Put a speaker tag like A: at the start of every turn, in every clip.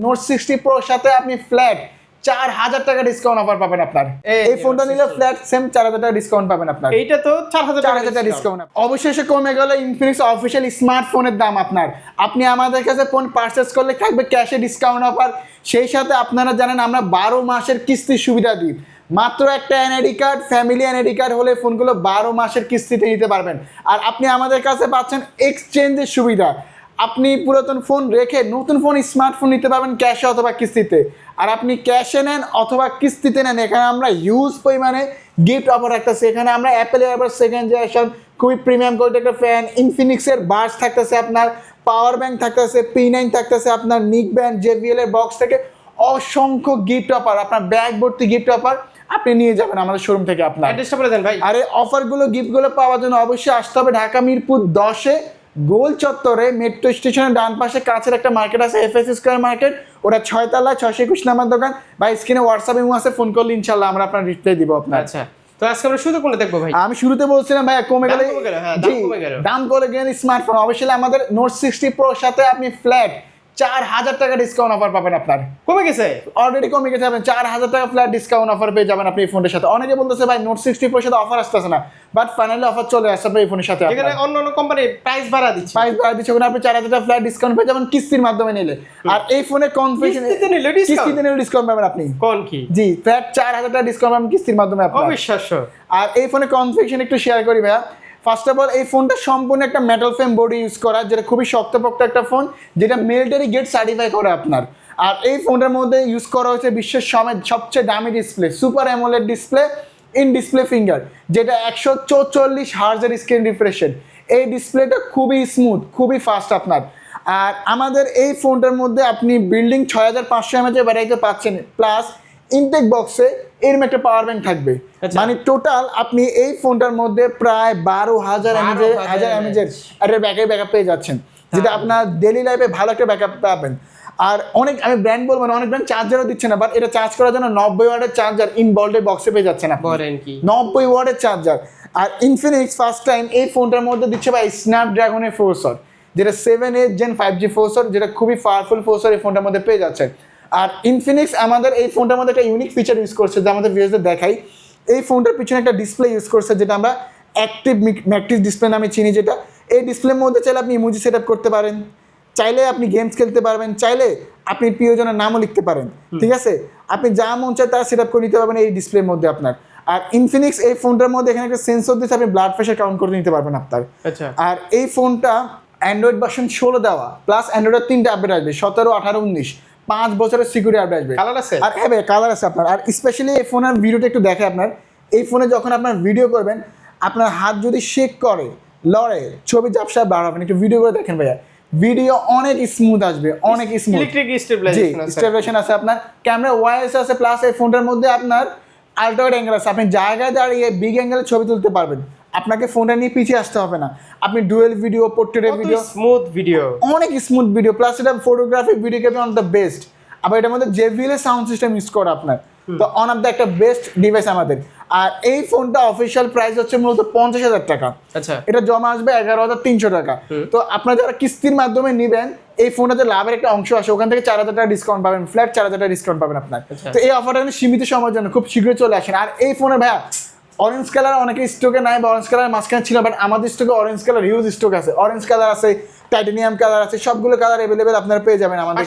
A: Note 60 প্রোর সাথে আপনি flat 4000 টাকা ডিসকাউন্ট অফার পাবেন আপনার। এই ফোনটা নিলে ফ্ল্যাট সেম 4000 টাকা ডিসকাউন্ট পাবেন আপনার।
B: এইটা তো 4000
A: টাকা ডিসকাউন্ট। অবশেষে কমে গেল ইনফিনিক্স অফিশিয়াল স্মার্টফোনের দাম আপনার। আপনি আমাদের কাছে ফোন পারচেজ করলে থাকবে ক্যাশে ডিসকাউন্ট অফার, সেই সাথে আপনারা জানেন আমরা 12 মাসের কিস্তির সুবিধা দিই। মাত্র একটা NID card, family NID card হলে ফোনগুলো 12 মাসের কিস্তিতে নিতে পারবেন। আর আপনি আমাদের কাছে পাচ্ছেন এক্সচেঞ্জের সুবিধা। আপনি পুরাতন ফোন রেখে নতুন ফোন স্মার্টফোন নিতে পারবেন ক্যাশে অথবা কিস্তিতে। আর আপনি ক্যাশে নেন অথবা কিস্তিতে নেন, এখানে আমরা হিউজ পরিমাণে গিফট অফার রাখতেছি। এখানে আমরা অ্যাপেলের আবার সেকেন্ড জেনারেশন খুবই প্রিমিয়াম কোয়ালিটি একটা ফ্যান, ইনফিনিক্সের বাডস থাকতেছে আপনার, পাওয়ার ব্যাংক থাকতেছে, P9 থাকতেছে আপনার, নিক ব্যান্ড, JBL এর বক্স থেকে অসংখ্য গিফট অফার, আপনার ব্যাগ ভর্তি গিফট অফার আপনি নিয়ে যাবেন আমাদের শোরুম থেকে আপনার।
B: অ্যাড্রেসটা বলে দেন ভাই।
A: আর এই অফারগুলো গিফটগুলো পাওয়ার জন্য অবশ্যই আসতে হবে ঢাকা মিরপুর 10-এ গোল চত্বরে মেট্রো স্টেশনের ডান পাশে কাছের একটা মার্কেট আছে, FS স্কয়ার মার্কেট, ওটা 6 তলায় 621 নাম্বার দোকান। বা স্ক্রিনে হোয়াটসঅ্যাপ ইমো আছে, ফোন করলে ইনশাআল্লাহ আমরা আপনার রিপ্লাই দিব আপনার।
B: আচ্ছা, তো আজকে আমরা শুরু কোনটা দেখবো ভাই?
A: আমি শুরুতে বলছিলাম ভাই কমে গেলে,
B: হ্যাঁ দাম কমে গেল,
A: দাম কমে গেলে স্মার্টফোন অবশ্যই আমাদের নোট 60 প্রোর সাথে আপনি ফ্ল্যাট 4000 টাকা ডিসকাউন্ট অফার পাবেন আপনার।
B: কমে গেছে
A: অলরেডি কমে গেছে, আপনি 4000 টাকা ফ্ল্যাট ডিসকাউন্ট অফার পেয়ে যাবেন আপনি এই ফোনের সাথে। অনেকে বলতেছে ভাই নোট 60 প্রোর সাথে অফার আসতেছে না, বাট ফাইনালি অফার চলে আসছে আপনার এই ফোনের সাথে।
B: এখানে অন্য কোম্পানি প্রাইস বাড়া দিচ্ছে,
A: ওখানে আপনি 4000 টাকা ফ্ল্যাট ডিসকাউন্ট পেয়ে যাবেন কিস্তির মাধ্যমে নিলে। আর এই ফোনে কনফিগারেশন কিস্তিতে নিলে ডিসকাউন্ট পাবেন আপনি।
B: কোন কি?
A: জি, ফ্ল্যাট 4000 টাকা ডিসকাউন্ট পাবেন কিস্তির মাধ্যমে আপনার।
B: অবিশ্বাস্য।
A: আর এই ফোনে কনফিগারেশন একটু শেয়ার করি ভাইয়া। ফার্স্ট অফ অল এই ফোনটা সম্পূর্ণ একটা মেটাল ফ্রেম বডি ইউজ করা, যেটা খুবই শক্তপোক্ত একটা ফোন, যেটা মিলিটারি গেট সার্টিফাই করে আপনার। আর এই ফোনটার মধ্যে ইউজ করা হয়েছে বিশ্বের সবচেয়ে দামি display, super AMOLED display in display finger, যেটা 144 হার্জের স্ক্রিন রিফ্রেশের। এই ডিসপ্লেটা খুবই স্মুথ, খুবই ফাস্ট আপনার। আর আমাদের এই ফোনটার মধ্যে আপনি বিল্ডিং 6500 mAh ব্যাটারিতে পাচ্ছেন, প্লাস ইনটেক বক্সে এরম একটা পাওয়ার ব্যাংক থাকবে। মানে টোটাল আপনি এই ফোনটার মধ্যে প্রায় 12000 mAh একটা ব্যাকআপ পেয়ে যাচ্ছেন, যেটা আপনার ডেইলি লাইফে ভালো একটা ব্যাকআপ পাবেন। আর অনেক, আমি ব্র্যান্ড বলবো না, অনেক ব্র্যান্ড চার্জারও দিচ্ছে না, বাট এটা চার্জ করার জন্য 90 ওয়াটের চার্জার ইনবল্টের বক্সে পেয়ে যাচ্ছেন আপনি। 90 ওয়াটের চার্জার। আর ইনফিনিক্স ফার্স্ট টাইম এই ফোনটার মধ্যে দিচ্ছে ভাই স্ন্যাপড্রাগনের প্রসেসর, যেটা 7 Gen 5G প্রসেসর, যেটা খুবই পাওয়ারফুল প্রসেসর এই ফোনটার মধ্যে পেয়ে যাচ্ছে। আর ইনফিনিক্স আমাদের এই ফোনটার মধ্যে একটা ইউনিক ফিচার ইউজ করছে, যা আমাদের ভিউয়ারদের দেখাই। এই ফোনটার পিছনে একটা ডিসপ্লে ইউজ করছে, যেটা আমরা অ্যাক্টিভ ম্যাট্রিক্স ডিসপ্লে নামে চিনি। যেটা এই ডিসপ্লের মধ্যে চাইলে আপনি ইমোজি সেট আপ করতে পারেন, চাইলে আপনি গেমস খেলতে পারবেন, চাইলে আপনি প্রিয়জনের নামও লিখতে পারেন, ঠিক আছে? আপনি যা মন চায় তা সেট আপ করে নিতে পারবেন এই ডিসপ্লের মধ্যে আপনার। আর ইনফিনিক্স এই ফোনটার মধ্যে এখানে একটা সেন্সর দিয়েছে, আপনি ব্লাড প্রেশার কাউন্ট করে নিতে পারবেন আপনার। আর এই ফোনটা অ্যান্ড্রয়েড ভার্সন 16 দেওয়া, প্লাস অ্যান্ড্রয়েডের 3টা আপডেট আসবে, 17, 18, 19, 5 বছরের সিকিউরিটি আপডেট আসবে।
B: কালার আছে?
A: আর হ্যাঁ ভাই কালার আছে আপনার। আর স্পেশালি এই ফোনের ভিডিওটা একটু দেখে আপনার, এই ফোনে যখন আপনার ভিডিও করবেন, আপনার হাত যদি শেক করে, লড়ে, ছবি ঝাপসা বাড়াবেন, একটু ভিডিও করে দেখেন ভাইয়া, ভিডিও অনেক স্মুথ আসবে, অনেক স্মুথ।
B: ইলেকট্রিক স্টেবিলাইজেশন
A: আছে আপনার, ক্যামেরা ওয়াইস আছে, প্লাস এই ফোনটার মধ্যে আপনার আলট্রা ওয়াইড অ্যাঙ্গেল আছে, আপনি জায়গায় দাঁড়িয়ে বিগ অ্যাঙ্গেলে ছবি তুলতে পারবেন, আপনাকে ফোনটা নিয়ে পিছিয়ে আসতে হবে না। আপনি dual video, portrait video,
B: smooth video,
A: অনেক স্মুথ ভিডিও, প্লাস এটা photography video capture on the best. আবার এটার মধ্যে JBL এর সাউন্ড সিস্টেম ইউজ করা আপনার, তো অন অফ দ্য একটা বেস্ট ডিভাইস আমাদের। আর এই ফোনটা অফিসিয়াল প্রাইস হচ্ছে মূলত 50,000 টাকা।
B: আচ্ছা,
A: এটা জমা আসবে 11,300 টাকা। তো আপনারা যারা কিস্তির মাধ্যমে নেবেন, এই ফোনটাতে লাভের একটা অংশ আসে, ওখান থেকে 4000 টাকা ডিসকাউন্ট পাবেন, ফ্ল্যাট 4000 টাকা ডিসকাউন্ট পাবেন আপনার। তো এই অফারটা সীমিত সময়ের জন্য, খুব শীঘ্রই চলে আসেন। আর এই ফোনের ভাইয়া অরেঞ্জ কালার অনেকে স্টকে নাই, বা অরেঞ্জ কালার মাঝখানে ছিল, বাট আমাদের স্টকে অরেঞ্জ কালার হিউজ স্টক আছে। অরেঞ্জ কালার আছে, টাইটানিয়াম কালার আছে, সবগুলো কালার অ্যাভেলেবেল আপনারা পেয়ে যাবেন আমাদের।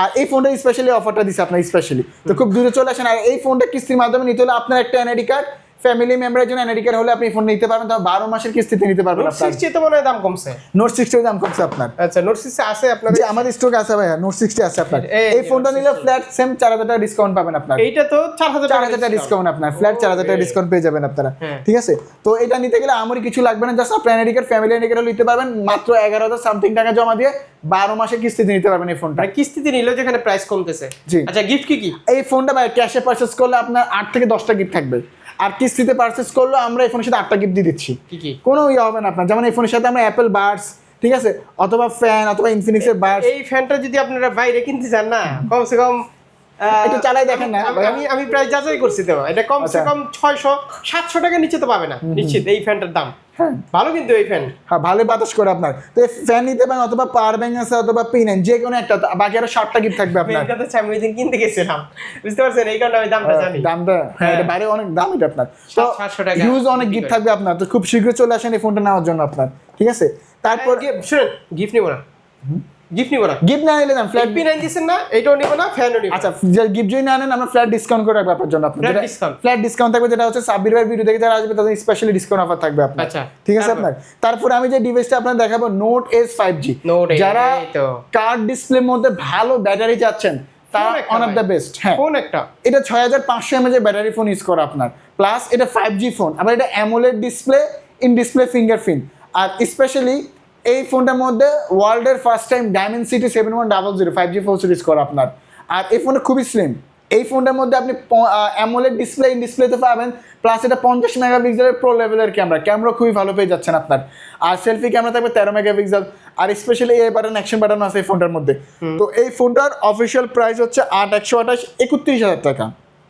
A: আর এই ফোনটা স্পেশালি অফারটা দিচ্ছে আপনার স্পেশালি, তো খুব দূরে চলে আসেন। আর এই ফোনটা কিস্তির মাধ্যমে নিতে হলে আপনার একটা এনআইডি কার্ড, ফ্যামিলি মেম্বারের জন্য এনআইডি কার্ড হলে আপনি ফোন নিতে পারবেন, তবে 12 মাসের কিস্তিতে নিতে পারবেন।
B: নোট 60 তো মনে হয় দাম কমছে,
A: নোট 60 দাম কমছে আপনার।
B: আচ্ছা, নোট 60 আছে আপনাদের?
A: জি, আমাদের স্টক আছে ভাইয়া, নোট 60 আছে আপনার। এই ফোনটা নিলে ফ্ল্যাট সেম 4000 টাকা ডিসকাউন্ট পাবেন আপনার।
B: এইটা তো 4000
A: টাকা ডিসকাউন্ট আপনার, ফ্ল্যাট 4000 টাকা ডিসকাউন্ট পেয়ে যাবেন আপনারা, ঠিক আছে? তো এটা নিতে গেলে আমারই কিছু লাগবে না, জাস্ট আপনার NID card, family NID card নিতে পারবেন, মাত্র 11,000 সামথিং টাকা জমা দিয়ে 12 মাসের কিস্তিতে নিতে পারবেন এই ফোনটা।
B: কিস্তিতে নিলেও যেখানে প্রাইস কমতেছে।
A: জি।
B: আচ্ছা, গিফট কি?
A: এই ফোনটা ভাই ক্যাশে পারচেজ করলে আপনার 8 থেকে 10টা গিফট থাকবে, আর কিস্তিতে পারচেজ করলে আমরা এই ফোনের সাথে 8টা গিফট দিয়ে দিচ্ছি।
B: কি?
A: কোনো ইয়ে হবে না আপনার, যেমন এই ফোনের সাথে আমরা অ্যাপেল বাডস, ঠিক আছে, অথবা ফ্যান, অথবা ইনফিনিক্সের বাডস।
B: এই ফ্যানটা যদি আপনারা বাইরে কিনতে চান না, কমসে কম
A: একটু চালাই দেখেন না ভাই।
B: আমি প্রায় যাচাই করছি তো, এটা কমসে
A: আচ্ছা।
B: কম 600-700 টাকার নিচে তো পাবে না নিশ্চিত এই ফ্যানটার দাম।
A: হ্যাঁ
B: ভালো কিন্তু এই ফ্যান।
A: হ্যাঁ ভালো বাতাস করে আপনার। তো এই ফ্যান নিতে পারেন অথবা পাওয়ার ব্যাংক আছে অথবা পিন যে কোনো একটা, বাকি আরো 60টা গিফট থাকবে
B: আমি
A: আপনার।
B: এটা তো আমি ওই দিন কিনতে গেছিলাম, বুঝতে পারছেন, এই কারণে আমি দামটা জানি।
A: দামটা হ্যাঁ এটা বাইরে অনেক দাম এটা আপনার। তো
B: 700 টাকা
A: হিউজ অনেক গিফট থাকবে আপনার, তো খুব শীঘ্রই চলে আসেন এই ফোনটা নেওয়ার জন্য আপনার, ঠিক আছে? তারপর
B: শুনেন, গিফট নিব না, গিফট নিব না।
A: গিফট না নিলে না ফ্ল্যাট
B: P9 দিছেন না, এটাও নিব না, ফ্যানও নিব।
A: আচ্ছা যে গিফট যদি না নেন আমরা ফ্ল্যাট ডিসকাউন্ট করে রাখবো আপনার জন্য। আপনার
B: Flat discount?
A: ফ্ল্যাট ডিসকাউন্ট থাকবে, যেটা হচ্ছে সাব্বির ভাই ভিডিও দেখে যারা আসবে তাদের স্পেশালি ডিসকাউন্ট অফার থাকবে আপনার।
B: আচ্ছা,
A: ঠিক আছে
B: তারপর?
A: আপনার। তারপর আমি যে ডিভাইসটা আপনার দেখাবো note S 5G,
B: Note S,
A: যারা
B: এই তো।
A: কার্ড ডিসপ্লের মধ্যে ভালো ব্যাটারি চাচ্ছেন তারা
B: Phone একটা
A: ওয়ান অফ
B: ভাই।
A: The best. হ্যাঁ
B: ফোন একটা
A: এটা 6500 mAh এর ব্যাটারি ফোন ইউজ করা আপনার, প্লাস এটা 5G ফোন, আবার এটা AMOLED display, in display fingerprint, আর স্পেশালি এই ফোনটার মধ্যে ওয়ার্ল্ডের first time Dimensity 7100 5G phone use করা আপনার। আর এই ফোনটা খুবই স্লিম। এই ফোনটার মধ্যে আপনি অ্যামোলেড ডিসপ্লে, ইন ডিসপ্লেতে পাবেন, প্লাস এটা 50 মেগাপিক্সেলের প্রো লেভেলের ক্যামেরা খুবই ভালো পেয়ে যাচ্ছেন আপনার। আর সেলফি ক্যামেরা থাকবে 13 মেগাপিক্সেল, আর স্পেশালি এই বাটন অ্যাকশন বাটন আছে এই ফোনটার মধ্যে। তো এই ফোনটার অফিসিয়াল প্রাইস হচ্ছে 8128 31,000 টাকা,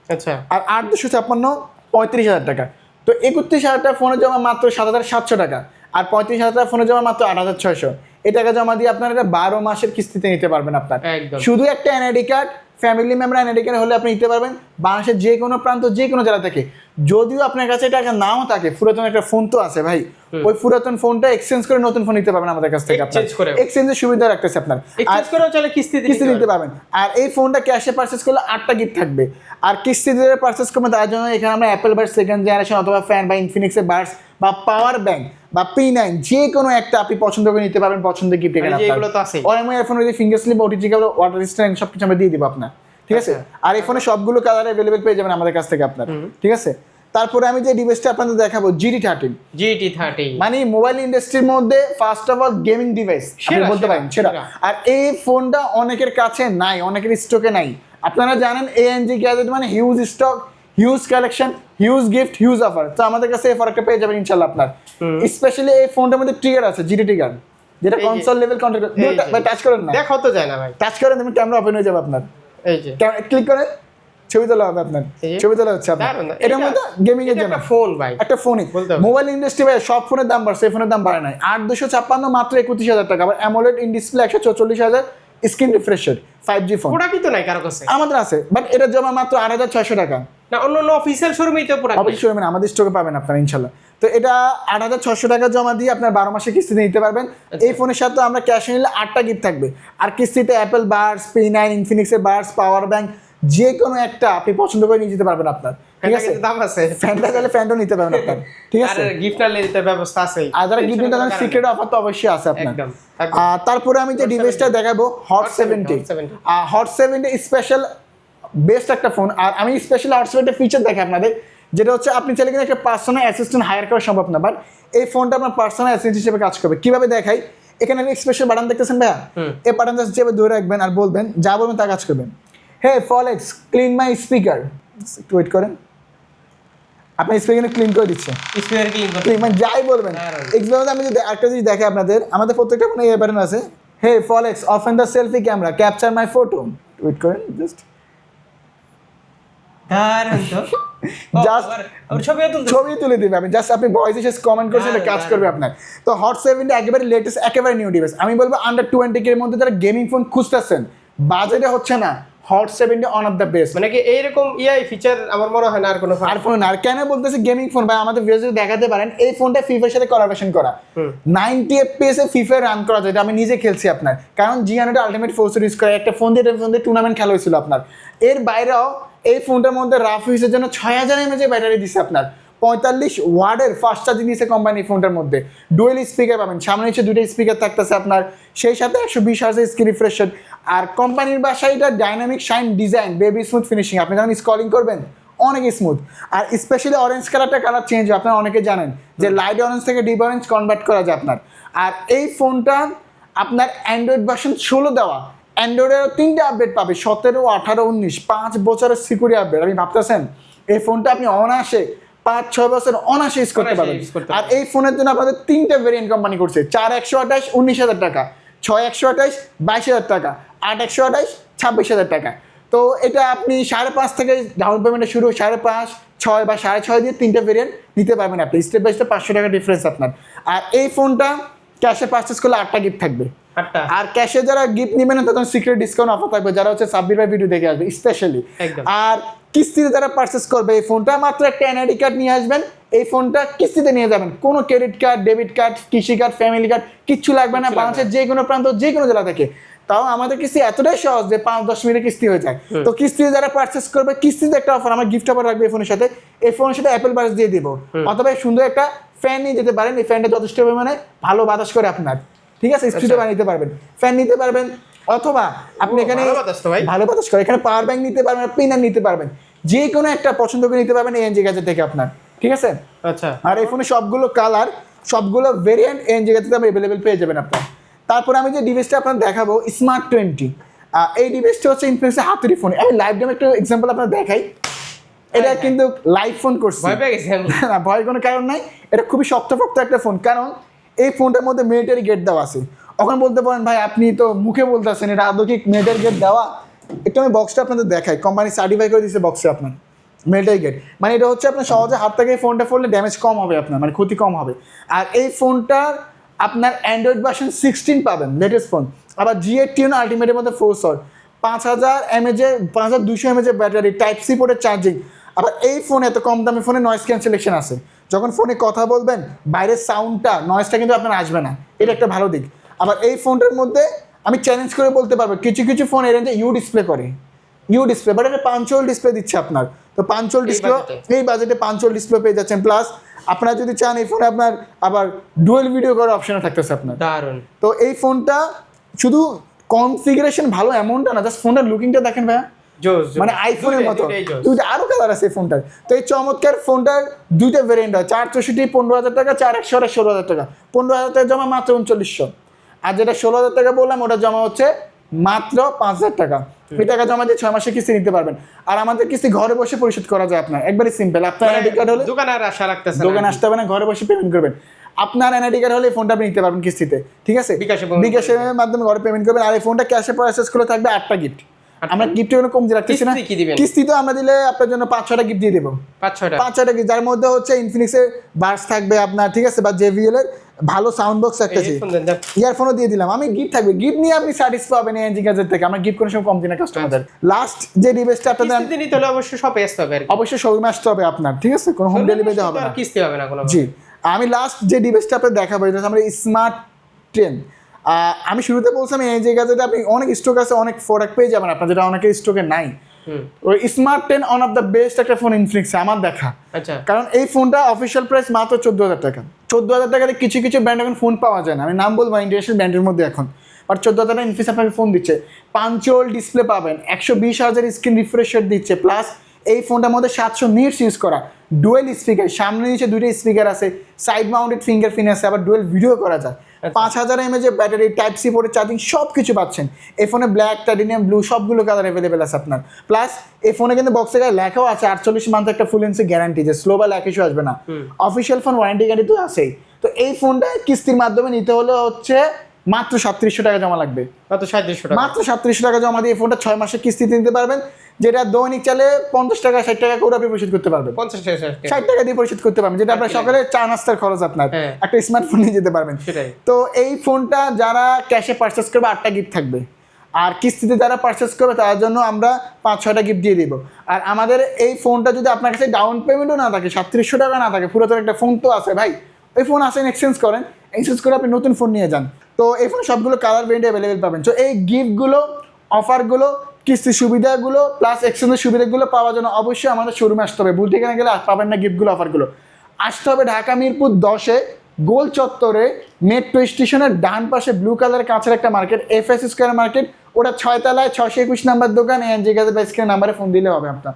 B: আচ্ছা।
A: আর 8256 35,000 টাকা। তো 31,000 টাকা ফোনে জমা মাত্র 7,700 টাকা, আর 35,000 টাকা ফোনে জমা মাত্র 8,600। এই টাকা জমা দিয়ে আপনারা এটা 12 মাসের কিস্তিতে নিতে পারবেন আপনার।
B: একদম।
A: শুধু একটা NID card, family member NID card হলে আপনি নিতে পারবেন বাংলাদেশের যে কোনো প্রান্ত, যে কোনো জেলা থেকে। যদিও আপনার কাছে টাকা নাও থাকে, পুরাতন একটা ফোন তো আছে ভাই, ওই পুরাতন ফোনটা এক্সচেঞ্জ করে নতুন ফোন নিতে পারবেন আমাদের কাছ থেকে আপনার।
B: Exchange করে?
A: এক্সচেঞ্জের সুবিধা রাখতেছে আপনার। আর
B: এক্সচেঞ্জ করেও চলে কিস্তিতে
A: কিস্তি দিতে পারবেন। আর এই ফোনটা ক্যাশে পারচেস করলে 8টা গিফট থাকবে, আর কিস্তি দিয়ে পারচেস করবেন তার জন্য এখানে আমরা অ্যাপেল বাডস সেকেন্ড জেনারেশন অথবা ফ্যান বা ইনফিনিক্সের বাডস বা পাওয়ার ব্যাংক বা P9 যে কোনো একটা আপনি পছন্দ করে নিতে পারবেন, পছন্দের গিফট এখানে
B: মানে যেগুলো তো আছেই।
A: অনেক ফোন ওই finger slip, OTG cable, water resistant সব কিছু আমরা দিয়ে দিব আপনার, ঠিক আছে? আর এই ফোনে সবগুলো কালার অ্যাভেলেবেল পেয়ে যাবেন আমাদের কাছ থেকে আপনার, ঠিক আছে? তারপরে আমি যে ডিভাইসটা আপনাদের দেখাবো GT13,
B: GT30
A: মানে মোবাইল ইন্ডাস্ট্রির মধ্যে first of all gaming device আপনি
B: সেরা,
A: বলতে পারেন সেরা।
B: সেরা।
A: আর এই ফোনটা অনেকের কাছে নাই, অনেকের স্টকে নাই। আপনারা জানেন ANG গ্যাজেট মানে huge stock, huge collection, huge gift, huge offer. তো আমাদের কাছে এই ফারাকটা পেয়ে যাবেন ইনশাআল্লাহ আপনার। স্পেশালি এই ফোনটার মধ্যে ট্রিগার আছে, GT ট্রিগার, যেটা
B: এই যে।
A: Console level control.
B: এই যে।
A: ভাই টাচ করেন না,
B: দেখাও তো যায় না ভাই।
A: টাচ করেন তুমি ক্যামেরা ওপেন হয়ে যাবে আপনার।
B: এই যে
A: ক্লিক করেন, ছবি তোলা হবে আপনার,
B: এই যে।
A: ছবি তোলা হচ্ছে আপনার।
B: দারুণ না?
A: এটার মধ্যে গেমিং এর
B: এটা
A: জন্য
B: একটা ফোন ভাই।
A: একটা ফোনই
B: বলতে হবে।
A: মোবাইল ইন্ডাস্ট্রি ভাই সব ফোনের দাম বাড়ছে, এই ফোনের দাম বাড়ে নাই। 8256 মাত্র 31,000 টাকা, আবার AMOLED in display 144,000, screen refresh rate 5G phone
B: প্রোডাক্টই তো নাই কারো কাছে।
A: আমাদের আছে, বাট এটা জমা মাত্র 8,600 টাকা।
B: না অন্য অফিসিয়াল শোরুমেই তো প্রোডাক্ট নাই।
A: অবশ্যই মানে আমাদের স্টকে পাবেন আপনারা ইনশাল্লাহ। তো এটা 8,600 টাকা জমা দিয়ে আপনার 12 মাসে কিস্তিতে নিতে পারবেন। এই ফোনের সাথে আমরা ক্যাশ নিলে 8টা গিফট থাকবে, আর কিস্তিতে অ্যাপেল বাডস, P9, ইনফিনিক্সের বাডস, পাওয়ার ব্যাংক যে কোনো একটা আপনি পছন্দ করে নিয়ে যেতে পারবেন আপনার, ঠিক
B: এটা
A: আছে?
B: কিন্তু দাম আছে।
A: ফ্যানটা তাহলে ফ্যানটাও নিতে পারবেন আপনার, ঠিক
B: আর
A: আছে?
B: গিফট আর দিতে ব্যবস্থা আছে।
A: আর যারা গিফট নিতে সিক্রেট অফার তো অবশ্যই আছে আপনার।
B: একদম।
A: আর তারপরে আমি যে ডিভাইসটা দেখাবো হট 70, হট 70 স্পেশাল বেস্ট একটা ফোন। আর আমি স্পেশাল হট 70 ফিচার দেখাই আপনাদের, যেটা হচ্ছে আপনি চাইলে কিন্তু একটা পার্সোনাল অ্যাসিস্ট্যান্ট হায়ার করা সম্ভব না, বাট এই ফোনটা আপনার পার্সোনাল অ্যাসিস্ট্যান্ট হিসেবে কাজ করবে। কিভাবে দেখাই, এখানে আমি স্পেশাল বাটন দেখতেছেন ভাইয়া, এই বাটন জাস্ট যেভাবে ধরে রাখবেন আর বলবেন, যা বলবেন তা কাজ করবেন। হে ফলেক্স ক্লিন মাই স্পিকার, একটু ওয়েট করেন, আপনার স্পিকার ক্লিন করে দিচ্ছে।
B: স্পিকার কি
A: ক্লিন মানে যাই বলবেন। এক্সাম্পল আমি যদি একটা জিনিস দেখাই আপনাদের, আমাদের প্রত্যেকটা ফোনে এই বাটন আছে। Hey Folax open the selfie camera, capture my photo, wait করেন জাস্ট,
B: দারুণ তো।
A: Just-
B: আর ছবিও তুলতে।
A: ছবি তুলে দিবে। আমি জাস্ট আপনি ভয়েস এসে কমেন্ট করছেন, এটা কাজ করবে আপনার। তো হট 70 একেবারে লেটেস্ট, একেবারে নিউ ডিভাইস। আমি বলবো আন্ডার 20K এর মধ্যে যারা গেমিং ফোন খুঁজতেছেন, বাজেটে হচ্ছে না, hot 70 one of the best.
B: মানে কি এইরকম ফিচার আমার মনে হয় না আর কোনো
A: আর ফোন আর কেন বলতেছি গেমিং ফোন ভাই, আমাদের ভিডিও দেখাতে পারেন এই ফোনটা ফিফার সাথে কোলাবোরেশন করা, 90 FPS এ ফিফা রান করা যায়, এটা আমি নিজে খেলছি আপনার। কারণ G100 আলটিমেট ফোর্স ইউজ করে একটা ফোন দিয়ে টুর্নামেন্ট খেলা হয়েছিল আপনার। এর বাইরেও এই ফোনটার মধ্যে রাফ ইউজের জন্য 6000 mAh ব্যাটারি দিচ্ছে আপনার, 45 ওয়াটের ফাস্ট চার্জিং দিচ্ছে কোম্পানি ফোনটার মধ্যে। ডুয়েল স্পিকার পাবেন, সামনে নিচে দুটো স্পিকার থাকতেছে আপনার, সেই সাথে 120 হার্জের স্ক্রিন রিফ্রেশ রেট। আর কোম্পানির বাসায় এটা dynamic shine design, baby smooth finishing, আপনি যখন স্ক্রলিং করবেন অনেক স্মুথ। আর স্পেশালি অরেঞ্জ কালারটা কালার চেঞ্জ হয়, আপনারা অনেকে জানেন যে লাইট অরেঞ্জ থেকে ডিপ অরেঞ্জ কনভার্ট করা যায় আপনার। আর এই ফোনটা আপনার অ্যান্ড্রয়েড ভার্সন 16 দেওয়া, অ্যান্ড্রয়েডের 3টে আপডেট পাবে, 17, 18, 19, 5 বছরের সিকিউরিটি আপডেট। আপনি ভাবতেছেন এই ফোনটা আপনি অনায়াসে 5-6 বছর অনায়াসে ইউজ করতে পারবেন। আর এই ফোনের জন্য আপনাদের 3টে ভেরিয়েন্ট কোম্পানি করছে, 4128 19,000 টাকা, 6128 22,000 টাকা, 8128 26,000 টাকা। তো এটা আপনি 5.5 থেকে ডাউন পেমেন্টে শুরু, 5.5, 6 বা 6.5 দিয়ে 3টা ভেরিয়েন্ট নিতে পারবেন আপনি, স্টেপ বাই স্টেপ 500 টাকা ডিফারেন্স আপনার। আর এই ফোনটা ক্যাশে পারচেস করলে 8টা গিফট থাকবে।
B: 8টা।
A: আর ক্যাশে যারা গিফট নেবেন তাদের সিক্রেট ডিসকাউন্ট অফার থাকবে, যারা হচ্ছে সাব্বির ভাই ভিডিও দেখে আসবে স্পেশালি।
B: একদম।
A: আর কিস্তিতে যারা পারচেস করবে এই ফোনটা, মাত্র একটা এনআইডি কার্ড নিয়ে আসবেন, এই ফোনটা কিস্তিতে নিয়ে যাবেন, কোনো ক্রেডিট কার্ড, ডেবিট কার্ড, কৃষি কার্ড, ফ্যামিলি কার্ড কিচ্ছু লাগবে না, বাংলাদেশের যে কোনো প্রান্ত যে কোনো জেলা থেকে। তাও আমাদের কিস্তি এতটাই সহজ যে 5-10 মিনিটে কিস্তি হয়ে যায়। তো কিস্তিতে যারা পারচেস করবে, কিস্তিতে একটা অফার, আমার গিফট অফার রাখবে এই ফোনের সাথে, এই ফোনের সাথে অ্যাপেল ওয়াচ দিয়ে দিব, অথবা সুন্দর একটা ফ্যান নিয়ে যেতে পারেন, এই ফ্যানটা যথেষ্ট পরিমাণে ভালো বাতাস করে আপনার, ঠিক আছে, স্পিডও বানিয়ে নিতে পারবেন, ফ্যান নিতে পারবেন, অথবা আপনি এখানে ভালো বাতাস করে এখানে পাওয়ার ব্যাংক নিতে পারবেন, পিনার নিতে পারবেন, যে কোনো একটা পছন্দ করে নিতে পারবেন এএনজি গ্যাজেট থেকে আপনার, ঠিক আছে।
B: আচ্ছা।
A: আর এই ফোনে সবগুলো কালার, সবগুলো ভেরিয়েন্ট এএনজি গ্যাজেটে আপনি অ্যাভেলেবেল পেয়ে যাবেন আপনার। তারপরে আমি যে ডিভাইসটা আপনার দেখাবো স্মার্ট 20, এই ডিভাইসটা হচ্ছে ইনফিনিক্সের হাতুড়ি ফোন। আমি লাইভ ডেমো একটা এক্সাম্পল আপনার দেখাই। এটা কিন্তু লাইভ ফোন করছি,
B: ভয় পেয়ে গেছি আমি।
A: না ভয়ের কোনো কারণ নাই, এটা খুবই শক্তপোক্ত একটা ফোন, কারণ এই ফোনটার মধ্যে মিলিটারি গেট দেওয়া আছে। এখন বলতে পারেন ভাই আপনি তো মুখে বলতেছেন, এটা আদৌ কি মিলিটারি গেট দেওয়া? একটু আমি বক্সটা আপনাদের দেখাই, কোম্পানি সার্টিফাই করে দিচ্ছে বক্সে আপনার মিলিটারি গেট, মানে এটা হচ্ছে আপনার সহজে হাত থেকে ফোনটা ফোনলে ড্যামেজ কম হবে আপনার, মানে ক্ষতি কম হবে। আর এই ফোনটার আপনার অ্যান্ড্রয়েড ভার্সন 16 পাবেন, লেটেস্ট ফোন, আবার G18 আলটিমেটের মধ্যে 4 5000 mAh 5200 mAh battery, type C পোর্টের চার্জিং। আবার এই ফোনে এত কম দামি ফোনে নয়েজ ক্যান্সেলেশন আছে, যখন ফোনে কথা বলবেন বাইরের সাউন্ডটা, নয়েজটা কিন্তু আপনার আসবে না, এটা একটা ভালো দিক। আবার এই ফোনটার মধ্যে আমি চ্যালেঞ্জ করে বলতে পারবো, কিছু কিছু ফোন এর ইউ ডিসপ্লে করে, ইউ ডিসপ্লে, বাট এটা পাঞ্চুয়াল ডিসপ্লে দিচ্ছে আপনার। তো পাঞ্চুয়াল ডিসপ্লে এই বাজেটে পাঞ্চুয়াল ডিসপ্লে পেয়ে যাচ্ছেন, প্লাস আপনারা যদি চান এই ফোনে আপনার আবার ডুয়েল ভিডিও করার অপশন থাকতেছে আপনার।
B: দারুণ।
A: তো এই ফোনটা শুধু কনফিগারেশন ভালো এমনটা না, জাস্ট ফোনটার লুকিংটা দেখেন ভাইয়া, মানে আইফোনের মতো, দুইটা আরো কালার আছে এই ফোনটার। তো এই চমৎকার ফোনটার দুইটা ভেরিয়েন্ট হয়, 464 15,000 টাকা, 461 16,000 টাকা। 15,000 টাকা জমা মাত্র 3900, আর যেটা 16,000 টাকা বললাম ওটা জমা হচ্ছে মাত্র 5,000 টাকা। এই টাকা জমা দিয়ে 6 মাসে কিস্তি নিতে পারবেন। আর আমাদের কিস্তি ঘরে বসে পরিশোধ করা যায় আপনার, একবারই সিম্পল। আপনার এনআইডি কার্ড হলে
B: দোকানে আর আশা রাখতেছে না,
A: দোকানে আসতে হবে না, ঘরে বসে পেমেন্ট করবেন। আপনার এনআইডি কার্ড হলে এই ফোনটা আপনি নিতে পারবেন কিস্তিতে, ঠিক আছে, বিকাশের মাধ্যমে ঘরে পেমেন্ট করবেন। আর এই ফোনটা ক্যাশে পারচেজ করে থাকবে 8টা গিফট। আমরা গিফটের কোনো কমতি রাখতেছি না, কিস্তি তো আমরা দিলে আপনার জন্য 5-6টা গিফট দিয়ে দেবো, 5-6টা গিফট, যার মধ্যে হচ্ছে ইনফিনিক্সের বাডস থাকবে আপনার, ঠিক আছে, বা JBL এর ভালো সাউন্ড বক্স থাকতেছে, ইয়ারফোনও দিয়ে দিলাম আমি, গিফট থাকবে, গিফট নিয়ে আপনি স্যাটিসফাই হবেন এএনজি গ্যাজেট থেকে। আমরা গিফট কোনো সময় কম দিই না কাস্টমারদের। লাস্ট যে ডিভাইসটা আপনাদের
B: নিতে হলে অবশ্যই শপে আসতে হবে,
A: অবশ্যই শোরুমে আসতে হবে আপনার, ঠিক আছে, কোনো হোম ডেলিভারি হবে না,
B: কিস্তি হবে না কোনো।
A: জি, আমি লাস্ট যে ডিভাইসটা আপনাদের দেখাবো এটা হচ্ছে আমরা স্মার্ট 10। আমি শুরুতে বলছিলাম এই জায়গাতে আপনি অনেক স্টক আছে, অনেক প্রোডাক্ট পেয়ে যাবেন আপনার, যেটা অনেকের স্টকে নাই। ওই smart 10 one of the best একটা ফোন ইনফিনিক্সে আমার দেখা।
B: আচ্ছা।
A: কারণ এই ফোনটা অফিসিয়াল প্রাইস মাত্র 14,000 টাকা। 14,000 টাকাতে কিছু কিছু ব্র্যান্ড এখন ফোন পাওয়া যায় না, আমি নাম বলবো ইন্টারন্যাশনাল ব্র্যান্ডের মধ্যে এখন, বাট 14,000 টাকা ইনফিনিক্স আপনাকে ফোন দিচ্ছে, পাঞ্চুয়াল ডিসপ্লে পাবেন, 120,000 স্ক্রিন রিফ্রেশ রেট দিচ্ছে, প্লাস এই ফোনটার মধ্যে 700 নিটস ইউজ করা, ডুয়েল স্পিকার, সামনে নিচে দুইটা স্পিকার আছে, সাইড মাউন্টেড ফিঙ্গারপ্রিন্ট আছে, আবার ডুয়েল ভিডিও করা যায়, 5000 mAh ব্যাটারি, টাইপ সি পোর্টের চার্জিং, সব কিছু পাচ্ছেন। এই ফোনে ব্ল্যাক, টাইটেনিয়াম, ব্লু সবগুলো কালার অ্যাভেলেবেল আছে আপনার। প্লাস এই ফোনে কিন্তু বক্সে গায়ে লেখাও আছে 48 মান্থ একটা ফুল এনসি গ্যারান্টি, যে স্লো বা ল্যাক ইস্যু আসবে না। অফিসিয়াল ফোন ওয়ারেন্টি গ্যারান্টি তো আছেই। তো এই ফোনটা কিস্তির মাধ্যমে নিতে হলে হচ্ছে মাত্র 3700 টাকা জমা লাগবে,
B: মাত্র 3700 টাকা,
A: মাত্র 3700 টাকা জমা দিয়ে ফোনটা 6 মাসে কিস্তিতে নিতে পারবেন, যেটা দৈনিক চালে 50 টাকা 60 টাকা করে আপনি পরিশোধ করতে পারবেন, 60 টাকা দিয়ে পরিশোধ করতে পারবেন, যেটা আপনার সকালে চা নাস্তার খরচ আপনার, একটা স্মার্টফোন নিয়ে যেতে পারবেন। তো এই ফোনটা যারা ক্যাশে পারচেস করবে 8টা গিফট থাকবে, আর কিস্তিতে যারা পারচেস করবে তার জন্য আমরা 5-6টা গিফট দিয়ে দিব। আর আমাদের এই ফোনটা যদি আপনার কাছে ডাউন পেমেন্টও না থাকে, 3700 টাকা না থাকে, পুরাতন একটা ফোন তো আছে ভাই, ওই ফোন আসেন এক্সচেঞ্জ করেন, এক্সচেঞ্জ করে আপনি নতুন ফোন নিয়ে যান। তো এই ফোনে সবগুলো কালার ভেরিয়েন্ট অ্যাভেলেবেল পাবেন। তো এই গিফটগুলো, অফারগুলো, কিস্তির সুবিধাগুলো প্লাস এক্সচেঞ্জের সুবিধাগুলো পাওয়ার জন্য অবশ্যই আমাদের শোরুমে আসতে হবে। ভুল ঠিকানা গেলে পাবেন না গিফটগুলো, অফারগুলো। আসতে হবে ঢাকা মিরপুর 10-এ গোল চত্বরে, মেট্রো স্টেশনের ডান পাশে ব্লু কালারের কাছের একটা মার্কেট, FS স্কয়ার মার্কেট, ওটা 6 তলায় 621 নাম্বার দোকান, এএনজি গ্যাজেট নাম্বারে ফোন দিলে হবে আপনার।